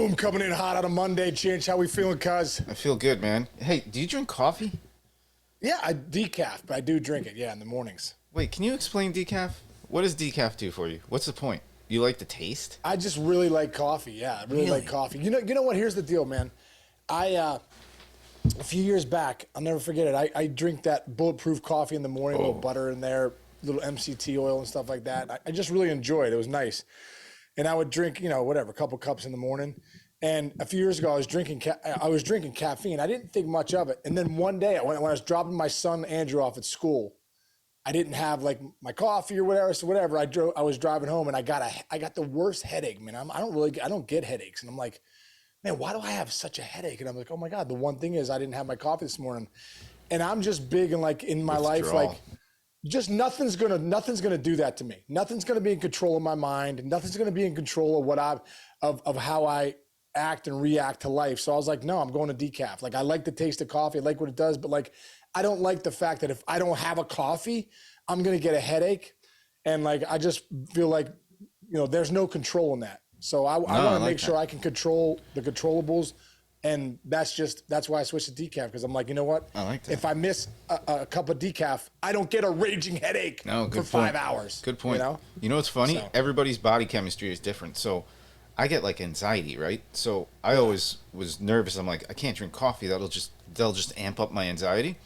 Boom, coming in hot on a Monday, Chinch. How we feeling, cuz? I feel good, man. Hey, do you drink coffee? Yeah, I decaf, but I do drink it, yeah, in the mornings. Wait, can you explain decaf? What does decaf do for you? What's the point? You like the taste? I just really like coffee, yeah. I really like coffee. You know what? Here's the deal, man. A few years back, I'll never forget it. I drink that bulletproof coffee in the morning, a little butter in there, little MCT oil and stuff like that. I just really enjoyed it. It was nice. And I would drink, whatever, a couple cups in the morning. And a few years ago, I was drinking caffeine. I didn't think much of it. And then one day, when I was dropping my son Andrew off at school, I didn't have like my coffee or whatever. So whatever, I was driving home and I got the worst headache, man. I don't get headaches. And I'm like, man, why do I have such a headache? And I'm like, oh my God, the one thing is I didn't have my coffee this morning. And I'm just big and like in my life, like just nothing's gonna do that to me. Nothing's gonna be in control of my mind. Nothing's gonna be in control of of how I act and react to life. So I was like, no, I'm going to decaf. Like I like the taste of coffee, I like what it does, but like I don't like the fact that if I don't have a coffee, I'm gonna get a headache. And like I just feel like, there's no control in that. So I want to make sure I can control the controllables. And that's why I switched to decaf, because I'm like, you know what? I like that. If I miss a cup of decaf, I don't get a raging headache for 5 hours. Good point. You know what's funny? So, everybody's body chemistry is different. So I get like anxiety, right? So I always was nervous. I'm like, I can't drink coffee. They'll just amp up my anxiety.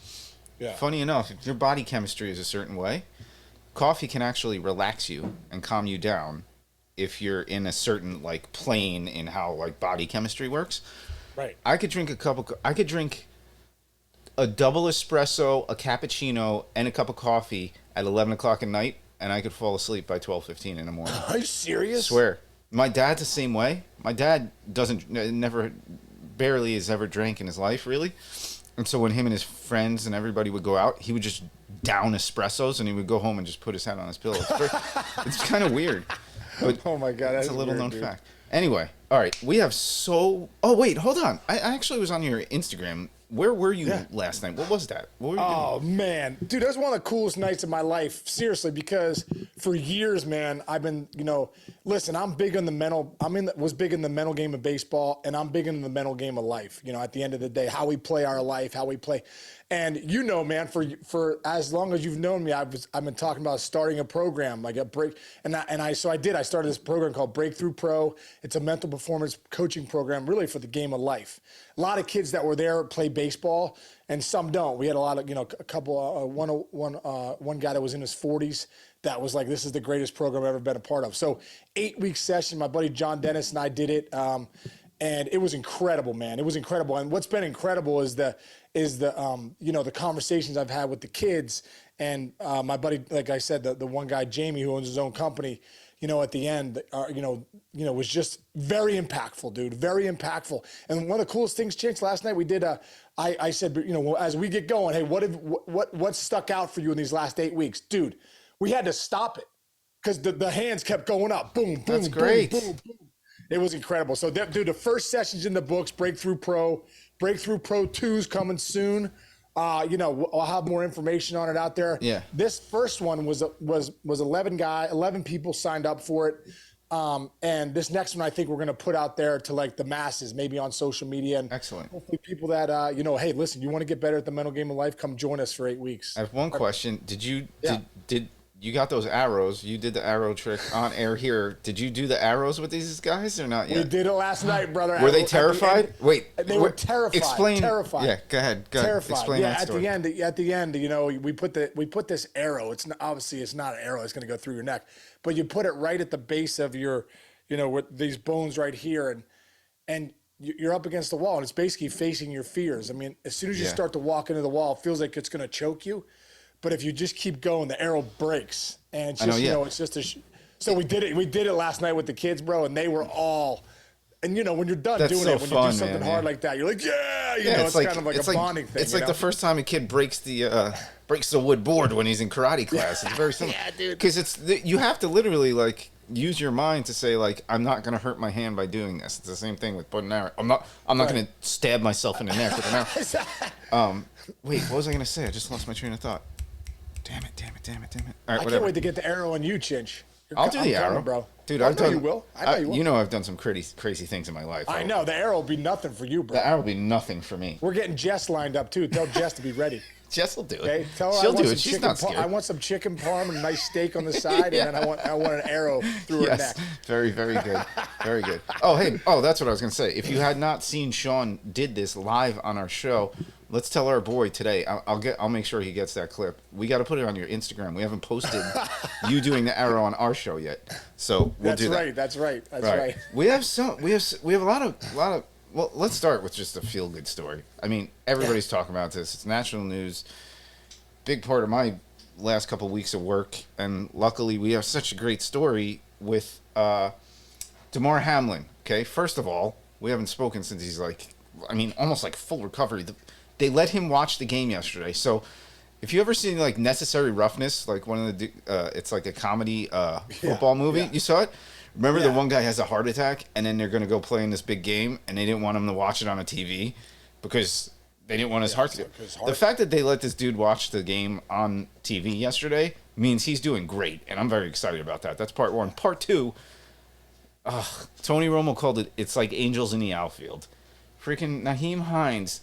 Yeah. Funny enough, if your body chemistry is a certain way, coffee can actually relax you and calm you down if you're in a certain like plane in how like body chemistry works. Right. I could drink a double espresso, a cappuccino, and a cup of coffee at 11 o'clock at night, and I could fall asleep by 12:15 in the morning. Are you serious? I swear. My dad's the same way. My dad barely has ever drank in his life, really. And so when him and his friends and everybody would go out, he would just down espressos, and he would go home and just put his head on his pillow. It's kind of weird. But oh my God, that's a little weird, known fact. Anyway, all right, we have Oh wait, hold on. I actually was on your Instagram. Where were you last night? What was that? What were you doing? Oh man, dude, that was one of the coolest nights of my life. Seriously, because for years, man, I've been, listen, I'm big on the mental. Was big in the mental game of baseball, and I'm big in the mental game of life. At the end of the day, how we play our life, how we play. And man, for as long as you've known me, I've been talking about starting a program, like a break. I started this program called Breakthrough Pro. It's a mental performance coaching program, really for the game of life. A lot of kids that were there play baseball, and some don't. We had a lot of, a couple, one guy that was in his 40s that was like, this is the greatest program I've ever been a part of. So 8-week session, my buddy John Dennis and I did it. And it was incredible, man. It was incredible. And what's been incredible is the conversations I've had with the kids and my buddy, like I said, the one guy, Jamie, who owns his own company, at the end, was just very impactful, dude, very impactful. And one of the coolest things, Chinks, last night we did, I said, as we get going, hey, what stuck out for you in these last 8 weeks? Dude, we had to stop it because the hands kept going up. Boom, boom, That's great. Boom, boom, boom. It was incredible. So, dude, the first session's in the books, Breakthrough Pro 2's coming soon. I'll have more information on it out there. Yeah. This first one was 11 people signed up for it. And this next one, I think we're going to put out there to like the masses, maybe on social media. And excellent. Hopefully people that, hey, listen, you want to get better at the mental game of life, come join us for 8 weeks. I have one question. Did you got those arrows? You did the arrow trick on air here. Did you do the arrows with these guys or not yet? We did it last night, brother. Were they terrified? Wait, they were terrified. Explain. Terrified. Yeah, go ahead. Terrified. Explain that story. At the end, we put this arrow. It's not, obviously it's not an arrow. It's going to go through your neck, but you put it right at the base of your, with these bones right here, and you're up against the wall, and it's basically facing your fears. I mean, as soon as you start to walk into the wall, it feels like it's going to choke you. But if you just keep going, the arrow breaks, and it's just, it's just so we did it last night with the kids, bro, and they were all, and when you're done doing it, when you do something hard like that, you're like, it's kind of like a bonding thing. It's like the first time a kid breaks the wood board when he's in karate class. It's very similar. Yeah, dude. Because you have to literally like use your mind to say like, I'm not going to hurt my hand by doing this. It's the same thing with putting an arrow. I'm not going to stab myself in the neck with an arrow. Wait, what was I going to say? I just lost my train of thought. Damn it. All right, I can't wait to get the arrow on you, Chinch. I'll do I'm the coming, arrow, bro. dude. I I've know done. you will. I know you will. You know, I've done some crazy things in my life. I know the arrow will be nothing for you, bro. The arrow will be nothing for me. We're getting Jess lined up too. Tell Jess to be ready. Jess will do it. Okay, tell her She'll I want do some it. She's chicken. not scared. I want some chicken parm and a nice steak on the side, and then I want an arrow through her neck. Very good. Very good. Oh, hey. Oh, that's what I was gonna say. If you had not seen Sean did this live on our show, let's tell our boy today. I'll make sure he gets that clip. We got to put it on your Instagram. We haven't posted you doing the arrow on our show yet, so we'll do that. That's right. We have a lot of. Well, let's start with just a feel-good story. I mean, everybody's talking about this. It's national news. Big part of my last couple of weeks of work, and luckily we have such a great story with Damar Hamlin. Okay, first of all, we haven't spoken since he's almost like full recovery. They let him watch the game yesterday. So, if you ever seen like Necessary Roughness, like one of the, it's like a comedy football movie. Yeah. You saw it? Remember the one guy has a heart attack, and then they're going to go play in this big game, and they didn't want him to watch it on a TV because they didn't want his heart to. The fact that they let this dude watch the game on TV yesterday means he's doing great, and I'm very excited about that. That's part one. Part two, Tony Romo called it, it's like angels in the outfield. Freaking Naheem Hines,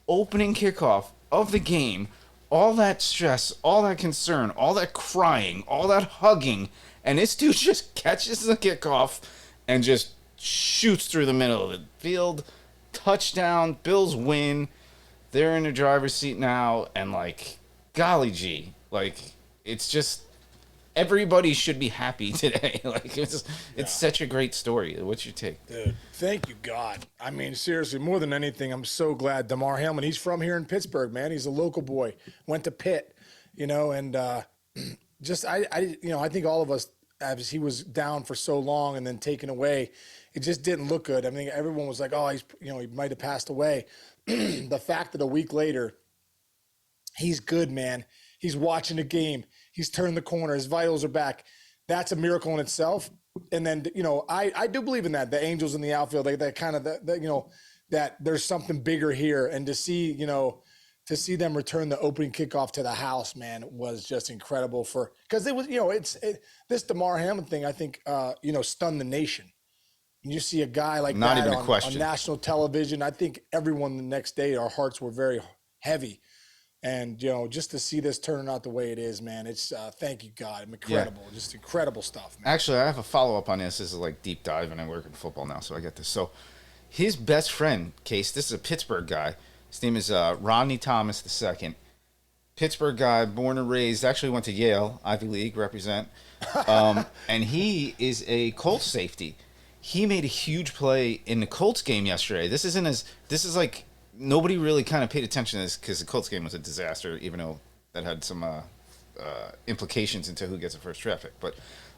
opening kickoff of the game, all that stress, all that concern, all that crying, all that hugging, and this dude just catches the kickoff and just shoots through the middle of the field. Touchdown. Bills win. They're in the driver's seat now. And, like, golly gee. Like, it's just... Everybody should be happy today. Like, it's such a great story. What's your take? Dude, thank you, God. I mean, seriously, more than anything, I'm so glad Damar Hamlin, he's from here in Pittsburgh, man. He's a local boy. Went to Pitt, and... I think all of us, as he was down for so long and then taken away, it just didn't look good. I mean, everyone was like, oh, he might have passed away. The fact that a week later, he's good, man. He's watching the game. He's turned the corner. His vitals are back. That's a miracle in itself. And then, I do believe in that. The angels in the outfield, that kind of, that there's something bigger here. And to see, to see them return the opening kickoff to the house, man, was just incredible because it was, this Damar Hamlin thing, I think, stunned the nation. And you see a guy like Not that even a question. On national television. I think everyone the next day, our hearts were very heavy. And, just to see this turn out the way it is, man, it's, thank you, God. Incredible. Yeah. Just incredible stuff, man. Actually, I have a follow-up on this. This is like deep dive, and I work in football now, so I get this. So his best friend, Case, this is a Pittsburgh guy. His name is Rodney Thomas II. Pittsburgh guy, born and raised, actually went to Yale, Ivy League, represent. And he is a Colts safety. He made a huge play in the Colts game yesterday. This is like, nobody really kind of paid attention to this because the Colts game was a disaster, even though that had some implications into who gets the first draft pick. But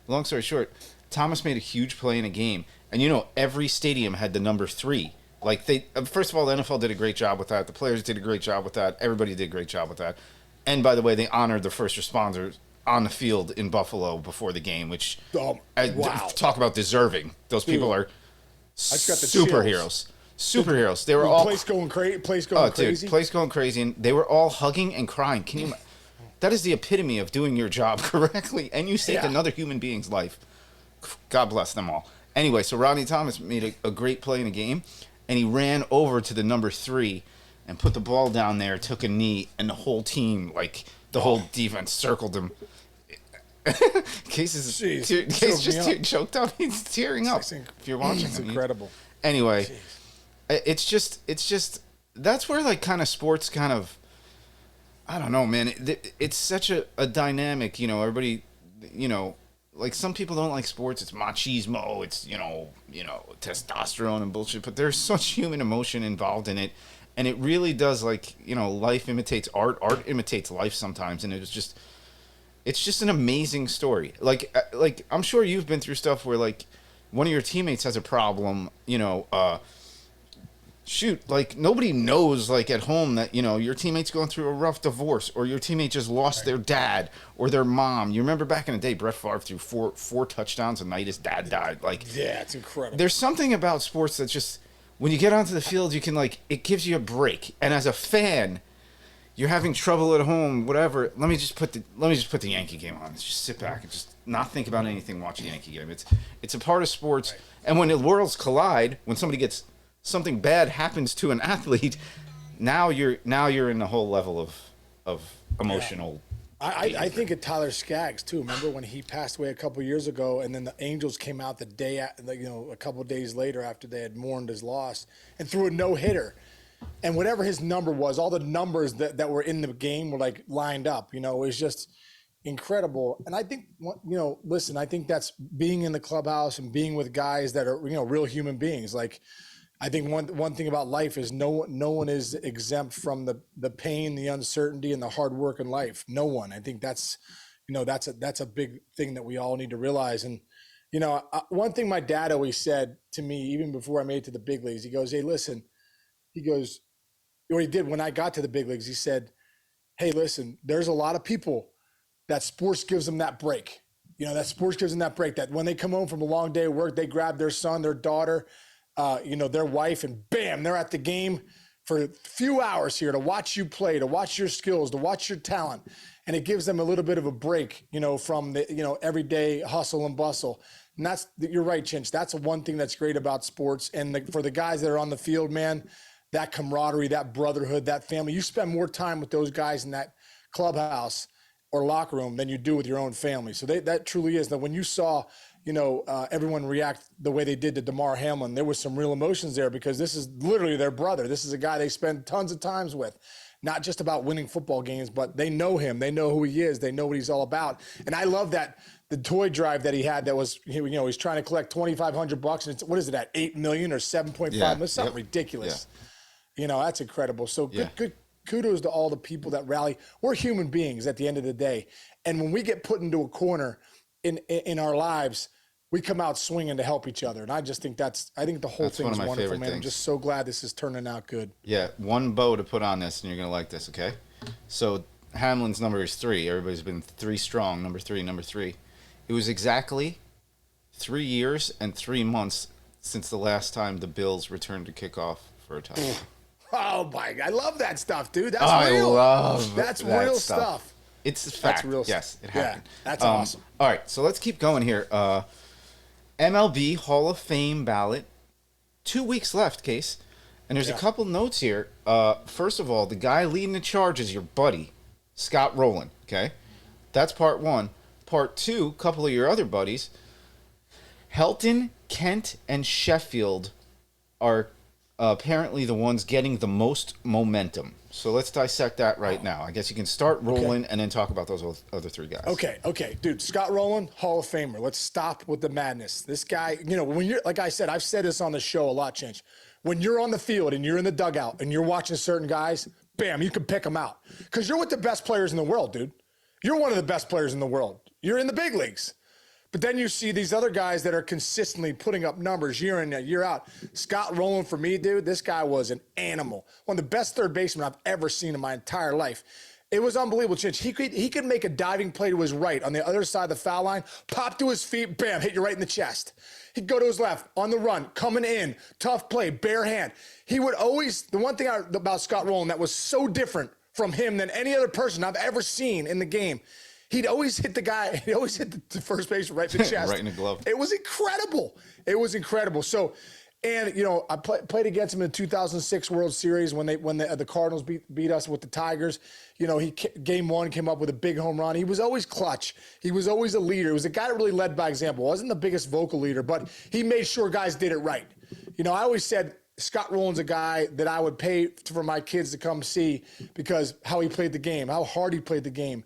long story short, Thomas made a huge play in a game. And every stadium had the number 3. Like first of all, the NFL did a great job with that. The players did a great job with that. Everybody did a great job with that. And by the way, they honored the first responders on the field in Buffalo before the game, which wow. Talk about deserving. Those people are superheroes. Superheroes. They were all place going crazy. Place going crazy, and they were all hugging and crying. Can you? That is the epitome of doing your job correctly, and you saved another human being's life. God bless them all. Anyway, so Rodney Thomas made a great play in the game. And he ran over to the number 3 and put the ball down there, took a knee, and the whole team, the whole defense circled him. Case just choked up. He's tearing up. If you're watching, it's incredible. Anyway, it's just that's where kind of sports kind of, I don't know, man. It's such a dynamic. Everybody, some people don't like sports. It's machismo. It's testosterone and bullshit. But there's such human emotion involved in it, and it really does life imitates art. Art imitates life sometimes, and it's just an amazing story. Like I'm sure you've been through stuff where one of your teammates has a problem. Nobody knows at home that your teammate's going through a rough divorce, or your teammate just lost their dad or their mom. You remember back in the day, Brett Favre threw four touchdowns the night his dad died. It's incredible. There's something about sports that just, when you get onto the field, you can it gives you a break. And as a fan, you're having trouble at home, whatever. Let me just put the Yankee game on. Let's just sit back and just not think about anything. Watch the Yankee game. It's a part of sports. Right. And when the worlds collide, when something bad happens to an athlete, now you're in the whole level of emotional. Yeah. I think of Tyler Skaggs too. Remember when he passed away a couple years ago, and then the Angels came out the day, a couple of days later after they had mourned his loss, and threw a no-hitter. And whatever his number was, all the numbers that were in the game were like lined up. It was just incredible. And I think, listen, I think that's being in the clubhouse and being with guys that are, real human beings. Like, I think one thing about life is no one is exempt from the pain, the uncertainty, and the hard work in life. No one. I think that's a big thing that we all need to realize. And, one thing my dad always said to me, even before I made it to the big leagues, he goes, "Hey, listen," he goes, or he did when I got to the big leagues, he said, "Hey, listen, there's a lot of people that sports gives them that break. That sports gives them that break, that when they come home from a long day of work, they grab their son, their daughter, their wife, and bam, they're at the game for a few hours here to watch you play, to watch your skills, to watch your talent. And it gives them a little bit of a break, from the, everyday hustle and bustle." And you're right, Chinch. That's one thing that's great about sports. And for the guys that are on the field, man, that camaraderie, that brotherhood, that family, you spend more time with those guys in that clubhouse or locker room than you do with your own family. So that truly is. Now, when you saw, everyone react the way they did to Damar Hamlin, there was some real emotions there, because this is literally their brother. This is a guy they spend tons of times with, not just about winning football games, but they know him. They know who he is. They know what he's all about. And I love that the toy drive that he had that was, he's trying to collect $2,500, and what is it at, 8 million or 7.5? Yeah, it's something ridiculous. Yeah. That's incredible. So good kudos to all the people that rally. We're human beings at the end of the day. And when we get put into a corner in our lives, we come out swinging to help each other. And I just think the whole thing is wonderful, man. I'm just so glad this is turning out good. Yeah. One bow to put on this, and you're going to like this, okay? So Hamlin's number is 3. Everybody's been 3 strong, number 3. It was exactly 3 years and 3 months since the last time the Bills returned to kickoff for a touchdown. Oh my! I love that stuff, dude. That's real. That's real stuff. It's fact. That's real stuff. Yes, it happened. Yeah, that's awesome. All right, so let's keep going here. MLB Hall of Fame ballot. 2 weeks left, Case, and there's a couple notes here. First of all, the guy leading the charge is your buddy, Scott Rowland. Okay, that's part 1. Part 2, a couple of your other buddies, Helton, Kent, and Sheffield are apparently the ones getting the most momentum. So let's dissect that right now. I guess you can start rolling and then talk about those other 3 guys. Okay. Dude, Scott Rowland, Hall of Famer. Let's stop with the madness. This guy, when you're, like I said, I've said this on the show a lot, Chinch. When you're on the field and you're in the dugout and you're watching certain guys, bam, you can pick them out. Because you're with the best players in the world, dude. You're one of the best players in the world. You're in the big leagues. But then you see these other guys that are consistently putting up numbers year in and year out. Scott Rowland, for me, dude, this guy was an animal. One of the best third basemen I've ever seen in my entire life. It was unbelievable, Chinch. He could make a diving play to his right on the other side of the foul line, pop to his feet, bam, hit you right in the chest. He'd go to his left, on the run, coming in, tough play, bare hand. He would always, the one thing about Scott Rowland that was so different from him than any other person I've ever seen in the game, he'd always hit the guy. He always hit the first base right in the chest. Right in the glove. It was incredible. So, and I played against him in the 2006 World Series when the Cardinals beat us with the Tigers. Game 1 came up with a big home run. He was always clutch. He was always a leader. He was a guy that really led by example. Wasn't the biggest vocal leader, but he made sure guys did it right. I always said Scott Rowland's a guy that I would pay for my kids to come see because how he played the game, how hard he played the game.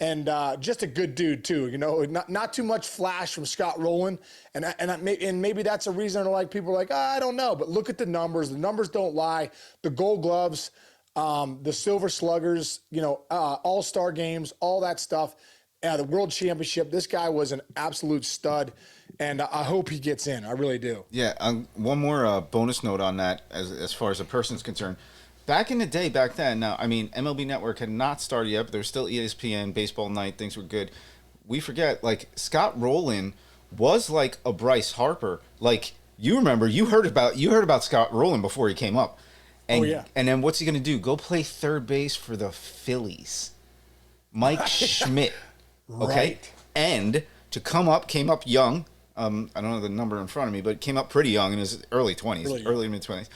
And just a good dude too, not too much flash from Scott Rowland, and maybe that's a reason. Like people are like, I don't know, but look at the numbers. The numbers don't lie. The Gold Gloves, the Silver Sluggers, All-Star games, all that stuff. The World Championship. This guy was an absolute stud, and I hope he gets in. I really do. Yeah. One more bonus note on that, as far as a person's concerned. Back in the day, back then, now, I mean, MLB Network had not started yet, but there was still ESPN, Baseball Night, things were good. We forget, Scott Rowland was like a Bryce Harper. You remember, you heard about Scott Rowland before he came up. And, yeah. And then what's he going to do? Go play third base for the Phillies. Mike Schmidt. Okay? Right. And came up young. I don't know the number in front of me, but came up pretty young in his early 20s, early mid-20s.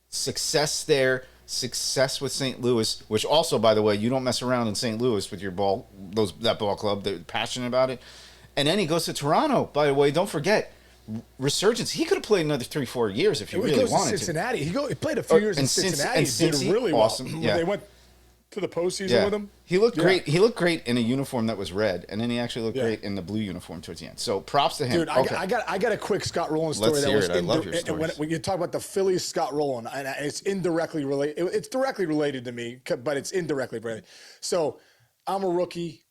Success there. Success with St. Louis, which also, by the way, you don't mess around in St. Louis with your that ball club. They're passionate about it. And then he goes to Toronto. By the way, don't forget, resurgence. He could have played another 3-4 years if he really wanted to. Cincinnati. He played a few years in Cincinnati. Did really awesome. Well. Yeah. They went to the postseason with him. He looked great. He looked great in a uniform that was red, and then he actually looked great in the blue uniform towards the end. So props to him. Dude, I got a quick Scott Rowland story. Let's hear it. I love your stories. When you talk about the Phillies, Scott Rowland, and it's indirectly related. It's directly related to me, but it's indirectly related. So I'm a rookie.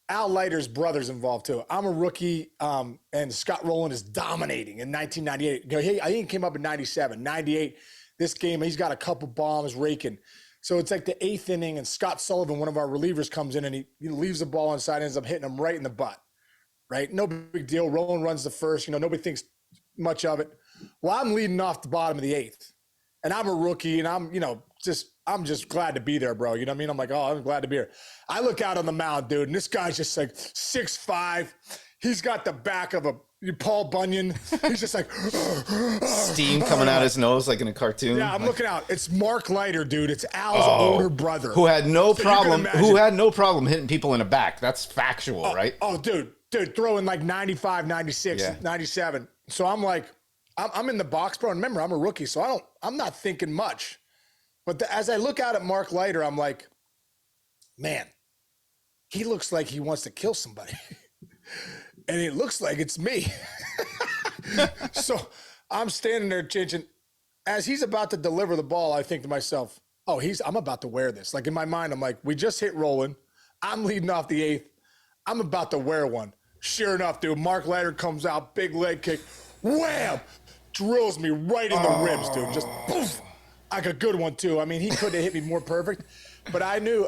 Al Leiter's brother's involved too. I'm a rookie, and Scott Rowland is dominating in 1998. I think he came up in 97, 98. This game, he's got a couple bombs raking. So it's like the 8th inning, and Scott Sullivan, one of our relievers, comes in and he leaves the ball inside, ends up hitting him right in the butt. Right? No big deal. Rowland runs the first. Nobody thinks much of it. Well, I'm leading off the bottom of the 8th, and I'm a rookie, and I'm just glad to be there, bro. You know what I mean? I'm like, oh, I'm glad to be here. I look out on the mound, dude, and this guy's just like 6'5". He's got the back of a Paul Bunyan. He's just like steam coming out his nose like in a cartoon. Yeah, I'm looking out. It's Mark Leiter, dude. It's Al's older brother. Who had no problem hitting people in the back. That's factual, right? Oh, dude, throwing like 95, 96, 97. So I'm like, I'm in the box, bro. And remember, I'm a rookie, so I'm not thinking much. But as I look out at Mark Leiter, I'm like, man, he looks like he wants to kill somebody. And it looks like it's me. So I'm standing there changing. As he's about to deliver the ball, I think to myself, I'm about to wear this. Like in my mind, I'm like, we just hit Rowland. I'm leading off the 8th. I'm about to wear one. Sure enough, dude, Mark Leiter comes out, big leg kick, wham, drills me right in the ribs, dude. Just poof. Like a good one too. I mean, he couldn't have hit me more perfect, but I knew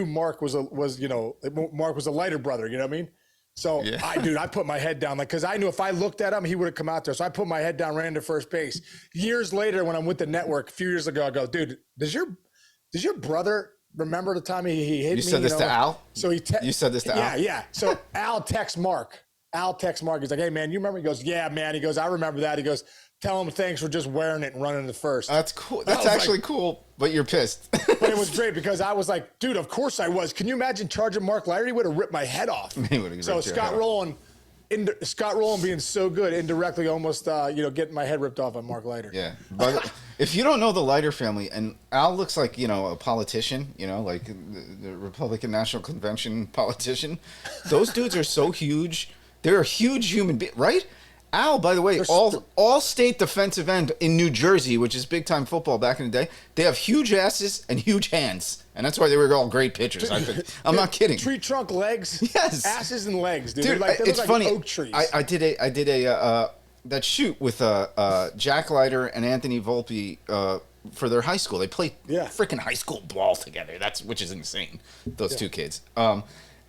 Mark was Mark was a Leiter brother. You know what I mean? So I put my head down, because I knew if I looked at him, he would have come out there. So I put my head down, ran to first base. Years later, when I'm with the network, a few years ago, I go, dude, does your brother remember the time he hit me? You said this to Al? So you said this to Al? Yeah. So Al texts Mark. He's like, hey, man, you remember? He goes, yeah, man. He goes, I remember that. He goes, tell him thanks for just wearing it and running the first. That's cool. That's actually cool, but you're pissed. But it was great because I was like, dude, of course I was. Can you imagine charging Mark Leiter? He would have ripped my head off. So Scott Rowland being so good, indirectly almost, getting my head ripped off by Mark Leiter. Yeah. But if you don't know the Leiter family, and Al looks like, a politician, like the Republican National Convention politician. Those dudes are so huge. They're a huge human being, right? Al, by the way, all state defensive end in New Jersey, which is big time football back in the day, they have huge asses and huge hands, and that's why they were all great pitchers. I'm not kidding. Tree trunk legs, yes, asses and legs, dude. Dude, they it's look funny. Like oak trees. I did a that shoot with Jack Leiter and Anthony Volpe for their high school. They played freaking high school ball together. Which is insane. Those two kids.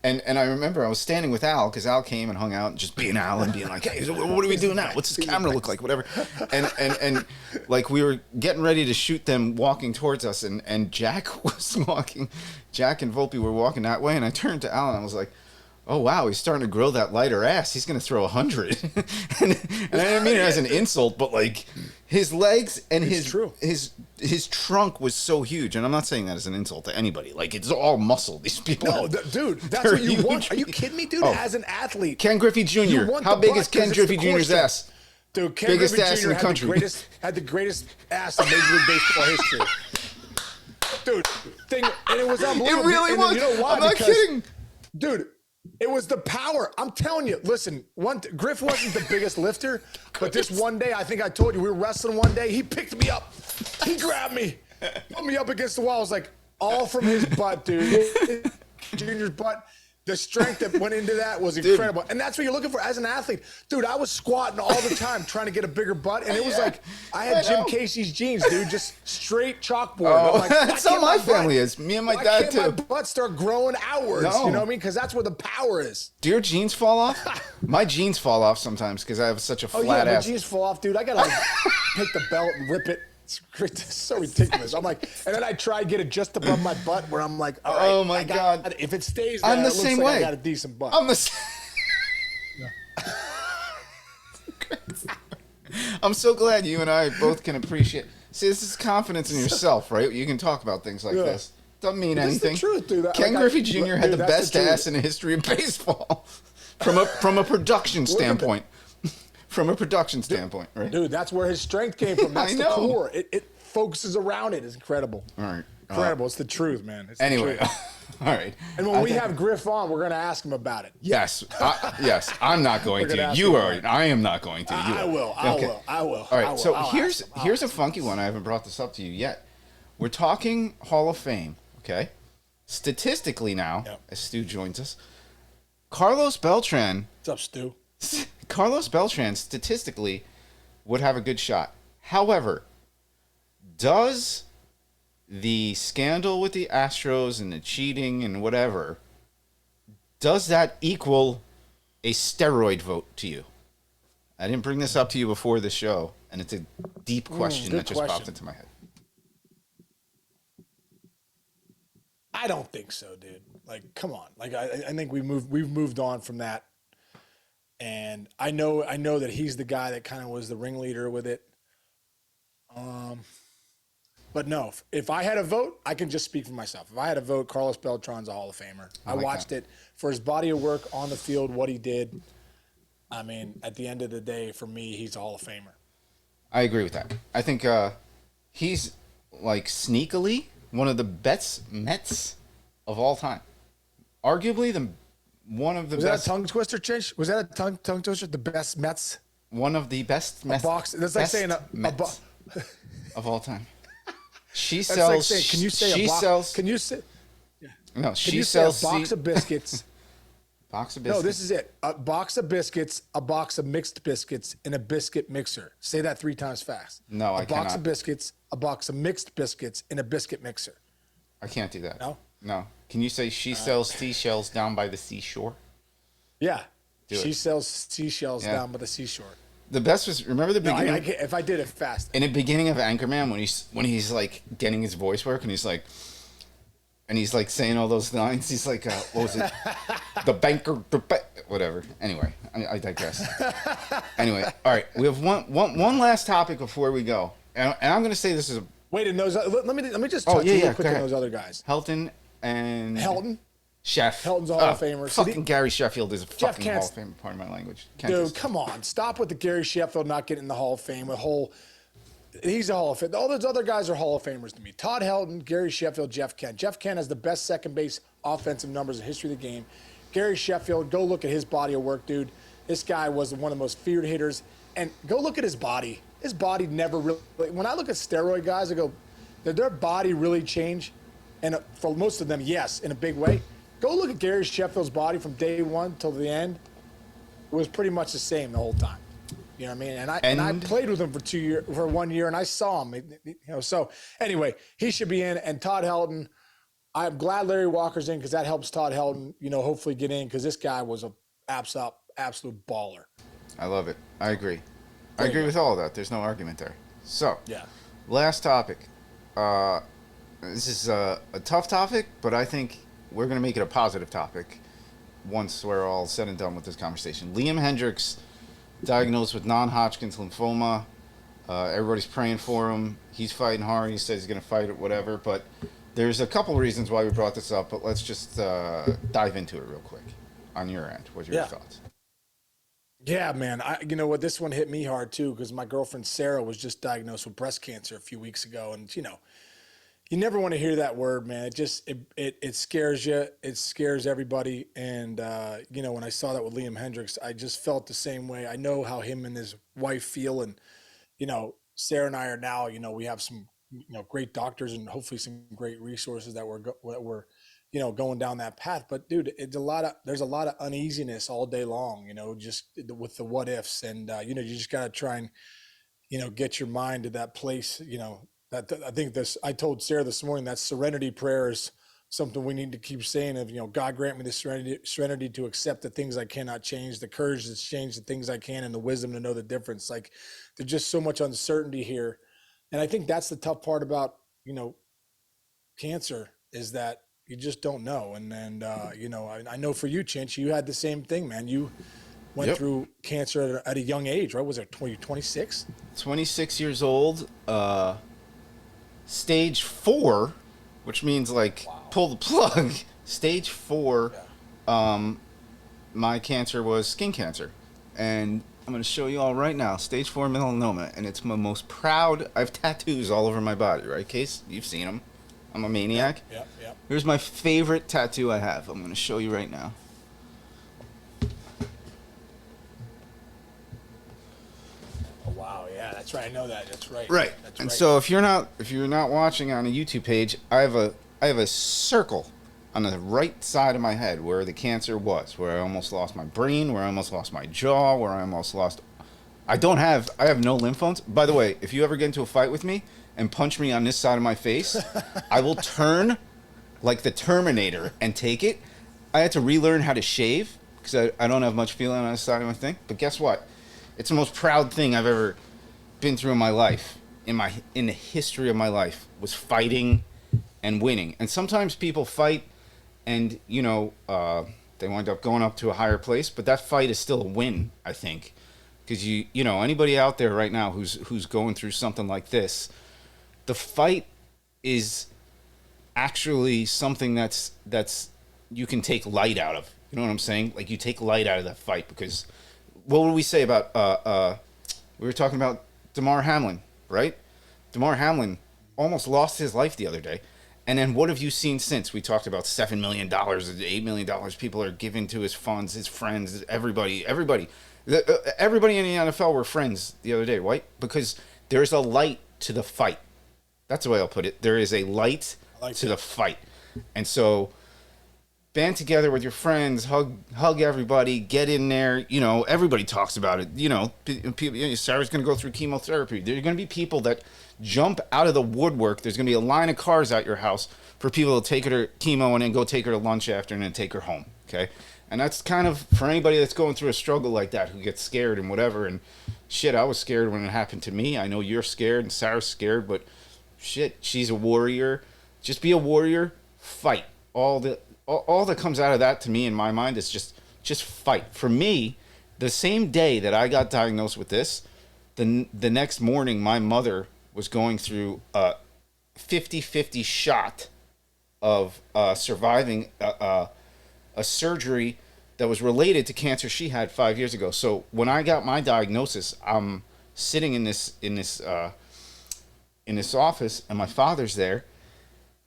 And I remember I was standing with Al, because Al came and hung out and just being Al and being like, hey, what do we do now? What's his camera look like? Whatever. And like we were getting ready to shoot them walking towards us, and Jack was walking. Jack and Volpe were walking that way, and I turned to Al and I was like, oh, wow, he's starting to grill that Leiter ass. He's going to throw 100. and I didn't mean it as an insult, but like his legs and his trunk was so huge. And I'm not saying that as an insult to anybody. Like, it's all muscle. These people. No, dude, that's what you want. Are you kidding me, dude? As an athlete. Ken Griffey Jr. How big is Ken Griffey Jr.'s ass? Dude, Ken biggest Griffey ass Jr. in the country. Had the greatest ass in Major League Baseball history. Dude, and it was unbelievable. It really was. You know why? I'm not kidding. Dude, it was the power. I'm telling you. Listen, Griff wasn't the biggest lifter, but this one day, I think I told you, we were wrestling one day. He picked me up. He grabbed me, put me up against the wall. I was like, all from his butt, dude. Junior's butt. The strength that went into that was incredible. Dude. And that's what you're looking for as an athlete. Dude, I was squatting all the time trying to get a bigger butt. And it was like, I had Jim Casey's jeans, dude, just straight chalkboard. Oh, like, that's how my family is. Me and my dad, too. Why can't my butt start growing outwards? No. You know what I mean? Because that's where the power is. Do your jeans fall off? My jeans fall off sometimes because I have such a flat ass. My jeans fall off, dude. I got to take the belt and rip it. It's great. It's so ridiculous. I'm like, and then I try to get it just above my butt where I'm like, all right, Oh my God. if it stays there, I'm the it looks same like way. I got a decent butt. I'm the same. I'm so glad you and I both can appreciate. See, this is confidence in yourself, right? You can talk about things like this. Doesn't mean anything. That's the truth, dude. Ken Griffey Jr. had the that's best ass in the history of baseball, from a production standpoint. From a production standpoint, right? Dude, that's where his strength came from. That's the core. It focuses around it. It's incredible. All right. Incredible. It's the truth, man. It's Anyway, the truth. all right. And when we have Griff on, we're going to ask him about it. Yes, yes. I'm not going to. You are. I am not going to. I will. I will. All right. So here's a funky one. I haven't brought this up to you yet. We're talking Hall of Fame. Okay. Statistically now, as Stu joins us, Carlos Beltran. What's up, Stu? Carlos Beltran statistically would have a good shot. However, does the scandal with the Astros and the cheating and whatever, does that equal a steroid vote to you? I didn't bring this up to you before the show, and it's a deep question that just popped into my head. I don't think so, dude. Like, come on. Like, I think we've moved on from that. And I know that he's the guy that kind of was the ringleader with it. But no, if I had a vote, I can just speak for myself. If I had a vote, Carlos Beltran's a Hall of Famer. I watched it for his body of work on the field, what he did. I mean, at the end of the day, for me, he's a Hall of Famer. I agree with that. I think he's like sneakily one of the best Mets of all time. Arguably one of the best. Was that a tongue twister, Chinch? Was that a tongue twister? The best Mets? One of the best Mets. That's like saying a Mets of all time. She That's sells. like saying, can you say she a box? sells. Can you say? No, she sells a box of biscuits. Box of biscuits. No, this is it. A box of biscuits, a box of mixed biscuits, and a biscuit mixer. Say that 3 times fast. No, I cannot. A box of biscuits, a box of mixed biscuits, and a biscuit mixer. I can't do that. No? No. Can you say she sells seashells down by the seashore? Yeah. She sells seashells down by the seashore. The best was, remember the beginning? No, if I did it fast. In the beginning of Anchorman, when he's like getting his voice work and he's like saying all those lines, he's like, what was it? The banker, whatever. Anyway, I digress. Anyway, all right, we have one last topic before we go, and I'm going to say this is a. Wait, and those, let me just touch real quick on those other guys. Helton and Chef. Helton's a Hall of Famer. Fucking Gary Sheffield is a fucking Hall of Fame. Pardon my language. Dude, come on, stop with the Gary Sheffield not getting in the Hall of Fame. He's a Hall of Fame. All those other guys are Hall of Famers to me. Todd Helton, Gary Sheffield, Jeff Kent. Jeff Kent has the best second base offensive numbers in the history of the game. Gary Sheffield, go look at his body of work, dude. This guy was one of the most feared hitters. And go look at his body. His body never really. When I look at steroid guys, I go, did their body really change? And for most of them, yes, in a big way. Go look at Gary Sheffield's body from day one till the end. It was pretty much the same the whole time. You know what I mean? And I played with him for 1 year, and I saw him. So anyway, he should be in. And Todd Helton, I'm glad Larry Walker's in because that helps Todd Helton, hopefully get in because this guy was a absolute baller. I love it. I agree. I agree with all of that. There's no argument there. So, last topic. This is a tough topic, but I think we're going to make it a positive topic once we're all said and done with this conversation. Liam Hendriks, diagnosed with non-hodgkins lymphoma. Everybody's praying for him. He's fighting hard. He says he's going to fight it, whatever. But there's a couple reasons why we brought this up, but let's just dive into it real quick. On your end, what's your thoughts? Yeah, man. You know what? This one hit me hard, too, because my girlfriend Sarah was just diagnosed with breast cancer a few weeks ago. And, you never want to hear that word, man. It just, it scares you. It scares everybody. And, when I saw that with Liam Hendriks, I just felt the same way. I know how him and his wife feel. And, Sarah and I are now, we have some, great doctors and hopefully some great resources that we're going down that path. But dude, there's a lot of uneasiness all day long, just with the what ifs. And, you just got to try and, get your mind to that place, that I think I told Sarah this morning that serenity prayer is something we need to keep saying of, God grant me the serenity to accept the things I cannot change, the courage to change the things I can, and the wisdom to know the difference. Like there's just so much uncertainty here And I think that's the tough part about, cancer is that you just don't know. I know for you, Chinch, you had the same thing, man. You went Yep. through cancer at a young age, right? Was it 26? 26 years old, stage 4, which means like pull the plug. Stage 4, Yeah. my cancer was skin cancer. And I'm going to show you all right now. Stage 4 melanoma. And it's my most proud. I have tattoos all over my body, right? Case, you've seen them. I'm a maniac. Yep. Here's my favorite tattoo I have. I'm going to show you right now. Oh, wow. Yeah, that's right. I know that. That's right. Right. That's And right. so if you're not watching on a YouTube page, I have a circle on the right side of my head where the cancer was, where I almost lost my brain, where I almost lost my jaw, where I almost lost. I have no lymph nodes. By the way, if you ever get into a fight with me and punch me on this side of my face, I will turn like the Terminator and take it. I had to relearn how to shave because I don't have much feeling on this side of my thing. But guess what? It's the most proud thing I've ever been through in my life, in the history of my life, was fighting and winning. And sometimes people fight and they wind up going up to a higher place, but that fight is still a win, I think, because anybody out there right now who's going through something like this, the fight is actually something that's you can take light out of. You know what I'm saying? Like, you take light out of that fight, because what would we say about we were talking about Damar Hamlin, right? Damar Hamlin almost lost his life the other day. And then what have you seen since? We talked about $7 million, $8 million people are giving to his funds, his friends, everybody. Everybody in the NFL were friends the other day, right? Because there's a light to the fight. That's the way I'll put it. There is a light to the fight. And so band together with your friends, hug everybody, get in there. Everybody talks about it. People, Sarah's going to go through chemotherapy. There are going to be people that jump out of the woodwork. There's going to be a line of cars at your house for people to take her to chemo and then go take her to lunch after and then take her home. Okay. And that's kind of for anybody that's going through a struggle like that, who gets scared and whatever. And shit, I was scared when it happened to me. I know you're scared and Sarah's scared, but shit, she's a warrior. Just be a warrior. Fight. All that comes out of that to me in my mind is just fight. For me, the same day that I got diagnosed with this, the next morning my mother was going through a 50-50 shot of surviving a surgery that was related to cancer she had 5 years ago. So when I got my diagnosis, I'm sitting in this office, and my father's there,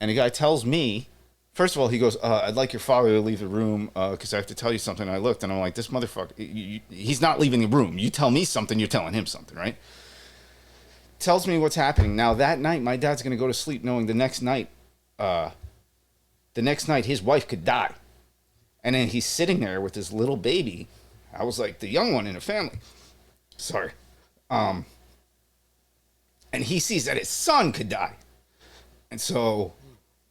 and the guy tells me, first of all, he goes, I'd like your father to leave the room because I have to tell you something. And I looked, and I'm like, this motherfucker, he's not leaving the room. You tell me something, you're telling him something, right? Tells me what's happening. Now, that night, my dad's going to go to sleep knowing the next night his wife could die. And then he's sitting there with his little baby. I was like the young one in the family. Sorry. And he sees that his son could die. And so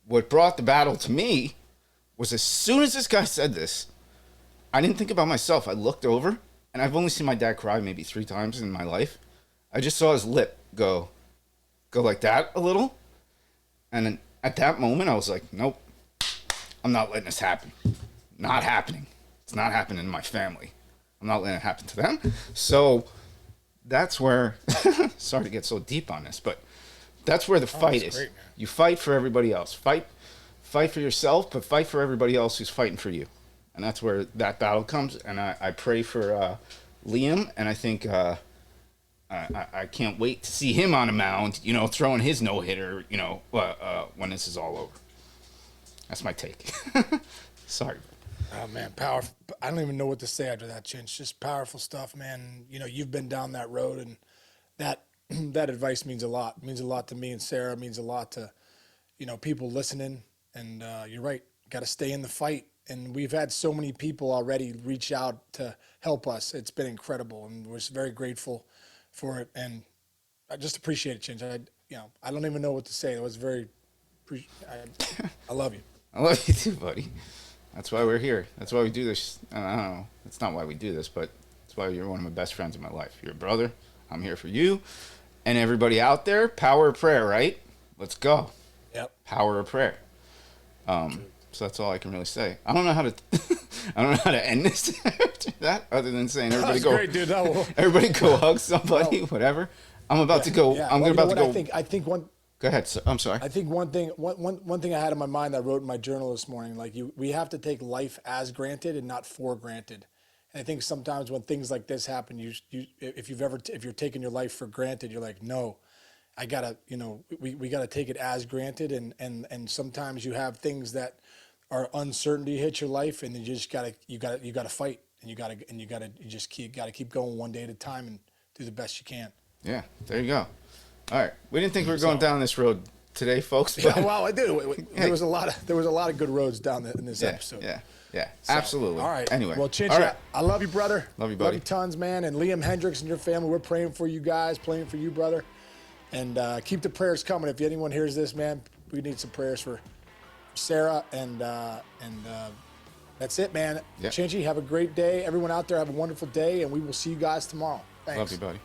what brought the battle to me was, as soon as this guy said this, I didn't think about myself. I looked over, and I've only seen my dad cry maybe 3 times in my life. I just saw his lip go like that a little. And then at that moment, I was like, nope, I'm not letting this happen. Not happening. It's not happening in my family. I'm not letting it happen to them. So that's where, sorry to get so deep on this, but that's where the fight is. Great, you fight for everybody else. Fight for yourself, but fight for everybody else who's fighting for you. And that's where that battle comes. And I pray for Liam, and I think I can't wait to see him on a mound, throwing his no-hitter, when this is all over. That's my take. Sorry. Oh, man, powerful. I don't even know what to say after that, Chinch. Just powerful stuff, man. You've been down that road, and that that advice means a lot. It means a lot to me and Sarah. It means a lot to, people listening. And you're right. Got to stay in the fight. And we've had so many people already reach out to help us. It's been incredible, and we're very grateful for it. And I just appreciate it, Chinch. I don't even know what to say. It was very. I love you. I love you too, buddy. That's why we're here. That's why we do this. I don't know. That's not why we do this, but that's why you're one of my best friends in my life. You're a brother. I'm here for you. And everybody out there, power of prayer, right? Let's go. Yep. Power of prayer. So that's all I can really say. I don't know how to I don't know how to end this after that, other than saying everybody go great, dude. No. everybody go hug somebody, whatever. I'm about to go. Yeah. I'm Well, about to go. I think one. Go ahead. I'm sorry. I think one thing I had in my mind that I wrote in my journal this morning, like we have to take life as granted and not for granted. And I think sometimes when things like this happen, if you're taking your life for granted, you're like, no, I gotta, we gotta take it as granted. And sometimes you have things that are uncertainty hit your life, and you gotta fight, and you gotta keep going one day at a time and do the best you can. Yeah, there you go. All right, we didn't think we were going down this road today, folks. But yeah, well, I did. There was a lot of good roads down in this episode. Yeah, absolutely. All right. Anyway, well, Chinchi, right. I love you, brother. Love you, buddy. Love you tons, man. And Liam Hendriks and your family, we're praying for you guys, praying for you, brother. And keep the prayers coming. If anyone hears this, man, we need some prayers for Sarah and that's it, man. Yep. Chinchi, have a great day. Everyone out there, have a wonderful day, and we will see you guys tomorrow. Thanks. Love you, buddy.